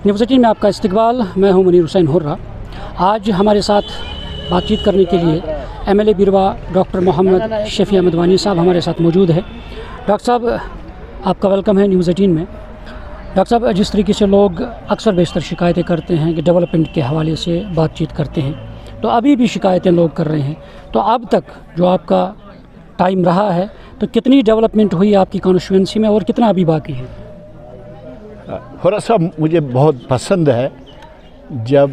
News 18 में आपका इस्तकबाल। मैं हूं मुनीर हुसैन हुर्रा। आज हमारे साथ बातचीत करने के लिए MLA बीरवा डॉक्टर मोहम्मद शफी मदवानी साहब हमारे साथ मौजूद है। डॉक्टर साहब, आपका वेलकम है न्यूज़ 18 में। डॉक्टर साहब, जिस तरीके से लोग अक्सर बेशतर शिकायतें करते हैं कि डेवलपमेंट के हवाले से बातचीत करते हैं, तो अभी भी शिकायतें लोग कर रहे हैं, तो अब तक जो आपका टाइम रहा है तो कितनी डेवलपमेंट हुई आपकी कॉन्स्टिट्यूंसी में और कितना अभी बाकी है? हुर्रा साहब, मुझे बहुत पसंद है जब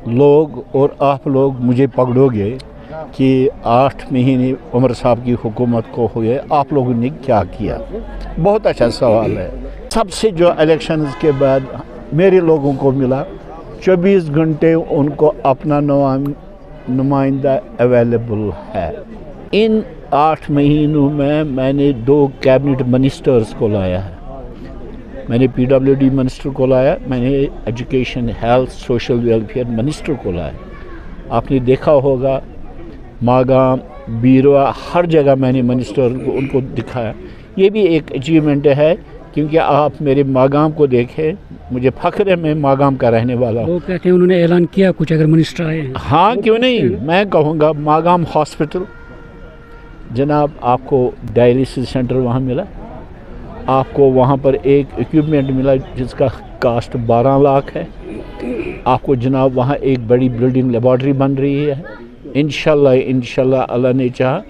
लोग और आप लोग मुझे पकड़ोगे कि 8 महीने उमर साहब की हुकूमत को हुए, आप लोगों ने क्या किया। बहुत अच्छा सवाल है। सबसे जो इलेक्शन के बाद मेरे लोगों को मिला, 24 घंटे उनको अपना नुमाइंदा अवेलेबल है। इन 8 महीनों में मैंने 2 कैबिनेट मिनिस्टर्स को लाया है। मैंने PWD मिनिस्टर को लाया, मैंने education, health, social welfare minister को लाया। आपने देखा होगा मागाम, बीरवा, हर जगह मैंने मिनिस्टर को उनको दिखाया। ये भी एक अचीवमेंट है, क्योंकि आप मेरे मागाम को देखें, मुझे फ़ख्र है मैं मागाम का रहने वाला हूँ। लोग कहते हैं उन्होंने ऐलान किया कुछ अगर मिनिस्टर आए हैं। हाँ, क्यों नहीं, मैं कहूँगा मागाम हॉस्पिटल, जनाब आपको डायलिसिस सेंटर वहाँ मिला, आपको वहाँ पर एक इक्विपमेंट मिला जिसका कास्ट 12 लाख है। आपको जनाब वहाँ एक बड़ी बिल्डिंग लेबॉर्ट्री बन रही है। इंशाल्लाह अल्लाह ने चाहा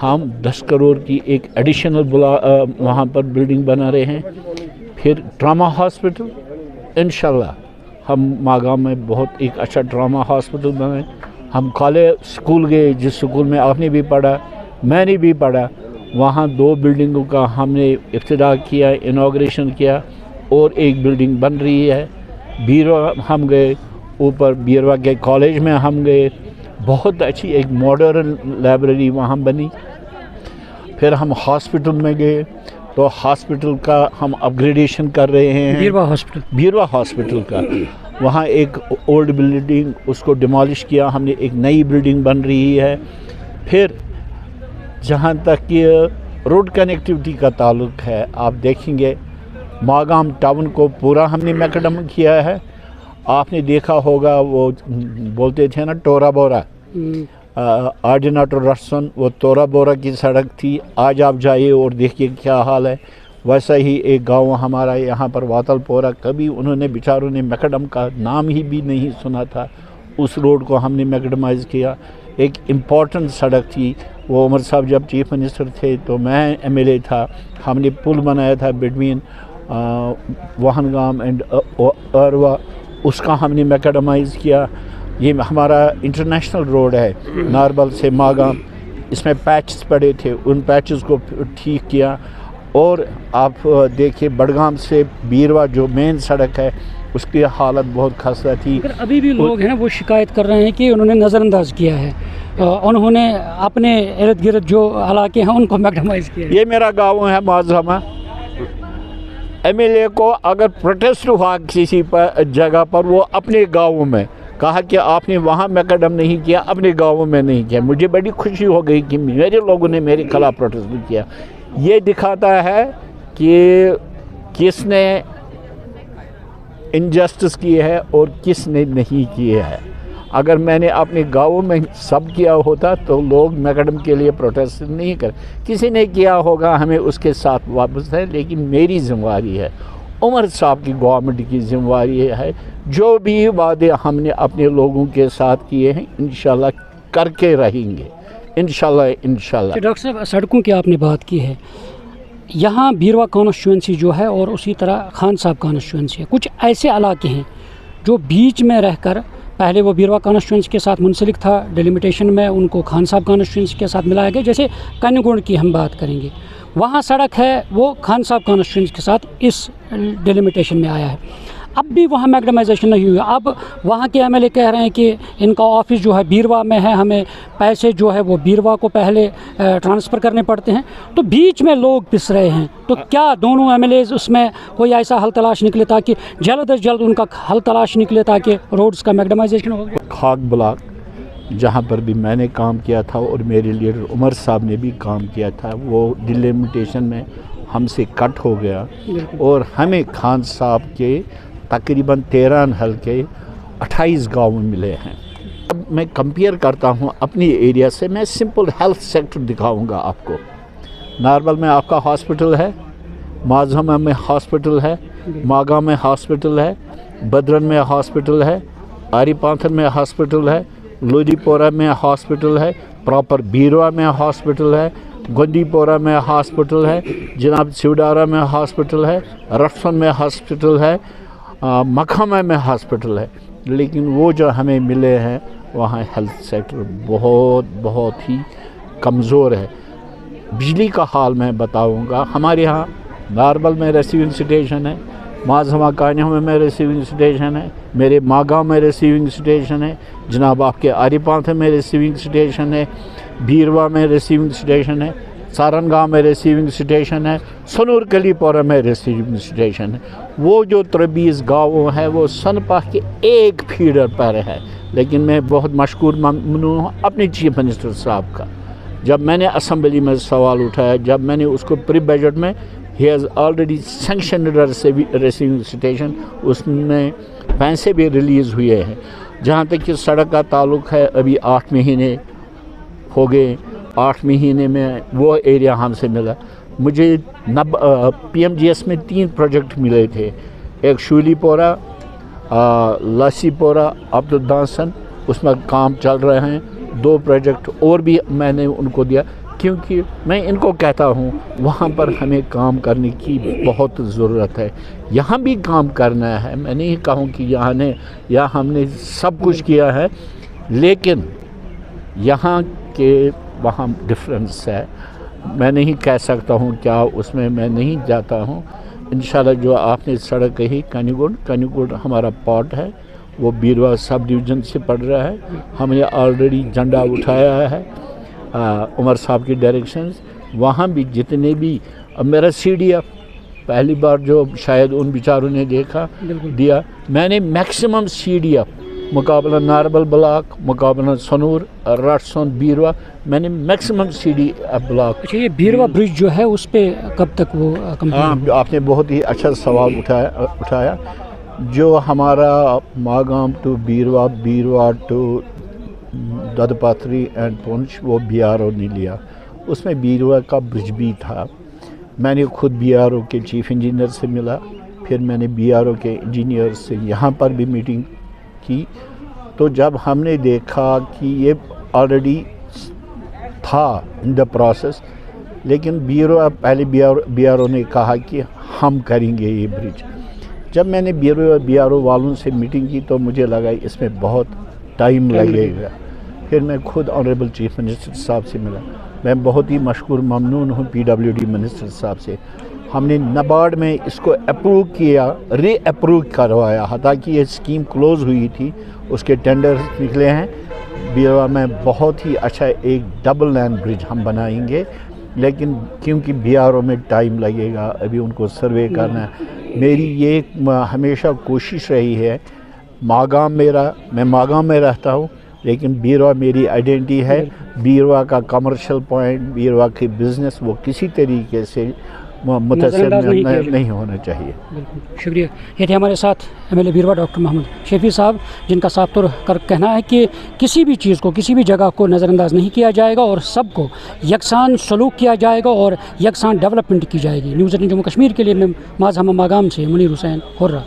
हम 10 करोड़ की एक एडिशनल वहाँ पर बिल्डिंग बना रहे हैं। फिर ट्रामा हॉस्पिटल, इंशाल्लाह हम मागाम में बहुत एक अच्छा ट्रामा हॉस्पिटल बनाए। हम कॉलेज स्कूल गए, जिस स्कूल में आपने भी पढ़ा, मैंने भी पढ़ा, वहाँ 2 बिल्डिंगों का हमने इफ्तिदा किया, इनॉग्रेशन किया, और एक बिल्डिंग बन रही है। बीरवा हम गए, ऊपर बीरवा के कॉलेज में हम गए, बहुत अच्छी एक मॉडर्न लाइब्रेरी वहाँ बनी। फिर हम हॉस्पिटल में गए, तो हॉस्पिटल का हम अपग्रेडेशन कर रहे हैं। बीरवा हॉस्पिटल का वहाँ एक ओल्ड बिल्डिंग, उसको डिमोलिश किया हमने, एक नई बिल्डिंग बन रही है। फिर जहाँ तक कि रोड कनेक्टिविटी का ताल्लुक है, आप देखेंगे मागाम टाउन को पूरा हमने मैकडम किया है। आपने देखा होगा वो बोलते थे ना टोरा बोरा, ऑर्डिनेटर रसन, वो तोरा बोरा की सड़क थी। आज आप जाइए और देखिए क्या हाल है। वैसा ही एक गांव हमारा यहाँ पर वातलपोरा, कभी उन्होंने बेचारों ने मैकडम का नाम ही भी नहीं सुना था, उस रोड को हमने मैकडमाइज़ किया। एक इम्पॉर्टेंट सड़क थी, वो उमर साहब जब चीफ मिनिस्टर थे तो मैं MLA था, हमने पुल बनाया था बिटवीन वाहनगाम एंड अरवा, उसका हमने मैकडमाइज़ किया। ये हमारा इंटरनेशनल रोड है नारबल से मागाम, इसमें पैचेस पड़े थे, उन पैचेस को ठीक किया। और आप देखिए बड़गाम से बीरवा जो मेन सड़क है, उसकी हालत बहुत खस्ता थी। अभी भी लोग हैं वो शिकायत कर रहे हैं कि उन्होंने नज़रअंदाज किया है, उन्होंने अपने इर्द गिर्द जो इलाके हैं उनको मैकडमाइज़ किया। ये मेरा गाँव है माजमा। MLA को अगर प्रोटेस्ट हुआ किसी पर जगह पर, वो अपने गाँव में कहा कि आपने वहाँ मैकडम नहीं किया, अपने गाँव में नहीं किया, मुझे बड़ी खुशी हो गई कि मेरे लोगों ने मेरे खिलाफ प्रोटेस्ट किया। ये दिखाता है कि किसने इनजस्टिस की है और किसने नहीं की है। अगर मैंने अपने गाँव में सब किया होता तो लोग मैकडम के लिए प्रोटेस्ट नहीं कर, किसी ने किया होगा, हमें उसके साथ वापस है। लेकिन मेरी जिम्मेदारी है, उमर साहब की गवर्नमेंट की जिम्मेदारी है, जो भी वादे हमने अपने लोगों के साथ किए हैं इंशाल्लाह करके रहेंगे, इंशाल्लाह। डॉक्टर साहब, सड़कों की आपने बात की है, यहाँ बीरवा कॉन्स्टिट्यूंसी जो है और उसी तरह खान साहब कॉन्स्टिट्यूंसी है, कुछ ऐसे इलाके हैं जो बीच में रहकर, पहले वो बीरवा कॉन्स्टिट्यूंसी के साथ मुंसलिक था, डिलिमिटेशन में उनको खान साहब कॉन्स्टिट्यूंसी के साथ मिलाया गया। जैसे कन्यगुण की हम बात करेंगे, वहाँ सड़क है वो खान साहब कॉन्स्टिट्यूंसी के साथ इस डिलिमिटेशन में आया है। अब भी वहाँ मैकडमाइजेशन नहीं हुई। अब वहाँ के MLA कह रहे हैं कि इनका ऑफिस जो है बीरवा में है, हमें पैसे जो है वो बीरवा को पहले ट्रांसफ़र करने पड़ते हैं, तो बीच में लोग पिस रहे हैं। तो क्या दोनों MLAs उसमें कोई ऐसा हल तलाश निकले ताकि जल्द अज जल्द उनका हल तलाश निकले ताकि रोड्स का मैकडमाइजेशन हो? खाक ब्लॉक जहाँ पर भी मैंने काम किया था और मेरे लीडर उमर साहब ने भी काम किया था, वो डिलिमिटेशन में हमसे कट हो गया और हमें खान साहब के तकरीबन 13 हल्के 28 गाँव मिले हैं। अब मैं कंपेयर करता हूँ अपनी एरिया से, मैं सिंपल हेल्थ सेक्टर दिखाऊंगा आपको। नारबल में आपका हॉस्पिटल है, माजहमा में हॉस्पिटल है, मागा में हॉस्पिटल है, बदरन में हॉस्पिटल है, आरीपांथर में हॉस्पिटल है, लोधीपोरा में हॉस्पिटल है, प्रॉपर बीरवा में हॉस्पिटल है, गोंदीपोरा में हॉस्पिटल है, जनाब सिवडारा में हॉस्पिटल है, रफसन में हॉस्पिटल है, मखामा में हॉस्पिटल है। लेकिन वो जो हमें मिले हैं वहाँ हेल्थ सेक्टर बहुत ही कमज़ोर है। बिजली का हाल मैं बताऊंगा। हमारे यहाँ नारबल में रिसीविंग स्टेशन है, माजहमा कान्या में रिसीविंग स्टेशन है, मेरे मागांव में रिसीविंग स्टेशन है, जनाब आपके आरीपांथ में रिसीविंग स्टेशन है, बीरवा में रिसीविंग स्टेशन है, सारनगांव में रिसीविंग स्टेशन है, सनूर कलीपोरा में रिसीविंग स्टेशन है। वो जो 23 गाँव हैं वो सनपा के एक फीडर पर है। लेकिन मैं बहुत मशकूर ममनून हूँ अपने चीफ मिनिस्टर साहब का। जब मैंने असम्बली में सवाल उठाया, जब मैंने उसको प्री बजट में he has already sanctioned receiving station, उसमें पैसे भी रिलीज़ हुए हैं। जहाँ तक कि सड़क का ताल्लुक़ है, अभी 8 महीने हो गए, 8 महीने में वो एरिया हमसे मिला। मुझे PMGS में 3 प्रोजेक्ट मिले थे, एक शूलीपोरा, लासीपोरा, अब्दुलदासन, उसमें काम चल रहे हैं। 2 प्रोजेक्ट और भी मैंने उनको दिया, क्योंकि मैं इनको कहता हूँ वहाँ पर हमें काम करने की बहुत ज़रूरत है। यहाँ भी काम करना है, मैं नहीं कहूँ कि यहाँ हमने सब कुछ किया है, लेकिन यहाँ के वहाँ डिफरेंस है। मैं नहीं कह सकता हूँ क्या, उसमें मैं नहीं जाता हूँ। इंशाल्लाह जो आपने सड़क कही कनिगुड हमारा पार्ट है, वो बीरवा सब डिवीज़न से पड़ रहा है। हमने ऑलरेडी झंडा उठाया है उमर साहब की डायरेक्शंस। वहाँ भी जितने भी, मेरा CDF पहली बार जो शायद उन बेचारों ने दिया, मैंने मैक्सिमम CDF मुकाबला नारबल ब्लॉक, मुकाबला सनूर, रटसन, बीरवा, मैंने मैक्सिमम CDF ब्लॉक। अच्छा, ये बीरवा ब्रिज जो है उस पर कब तक वो कंप्लीट? आपने बहुत ही अच्छा सवाल उठाया। जो हमारा Magam to Beerwah, Beerwah to Dadpatri and Poonch, वो BRO ने लिया। उसमें बीरवा का ब्रिज भी था। मैंने खुद BRO के चीफ इंजीनियर से मिला, फिर मैंने BRO के इंजीनियर से यहाँ पर भी मीटिंग की। तो जब हमने देखा कि ये ऑलरेडी था इन द प्रोसेस, लेकिन पहले BRO ने कहा कि हम करेंगे ये ब्रिज। जब मैंने BRO वालों से मीटिंग की तो मुझे लगा इसमें बहुत टाइम लगेगा। फिर मैं खुद ऑनरेबल चीफ मिनिस्टर साहब से मिला। मैं बहुत ही मशकूर ममनून हूँ PWD मिनिस्टर साहब से। हमने नाबार्ड में इसको अप्रूव किया, रीअप्रूव करवाया। हालांकि ये स्कीम क्लोज़ हुई थी, उसके टेंडर निकले हैं। बीरवा में बहुत ही अच्छा एक डबल लाइन ब्रिज हम बनाएंगे, लेकिन क्योंकि BRO में टाइम लगेगा, अभी उनको सर्वे करना है। मेरी ये हमेशा कोशिश रही है, मैं मागाम में रहता हूँ, लेकिन बीरवा मेरी आइडेंटिटी है। बीरवा का कमर्शियल पॉइंट, बीरवा की बिज़नेस, वो किसी तरीके से मुतासिर नहीं होना चाहिए। बिल्कुल, शुक्रिया। ये थे हमारे साथ MLA बीरवा डॉक्टर मोहम्मद शफी साहब, जिनका साफ तौर पर कहना है कि किसी भी चीज़ को, किसी भी जगह को नज़रअंदाज नहीं किया जाएगा और सबको यकसान सलूक किया जाएगा और यकसान डेवलपमेंट की जाएगी। न्यूज़ 18 जम्मू कश्मीर के लिए मैं माजहमा मागाम से मुनीर हुसैन हुर्रा।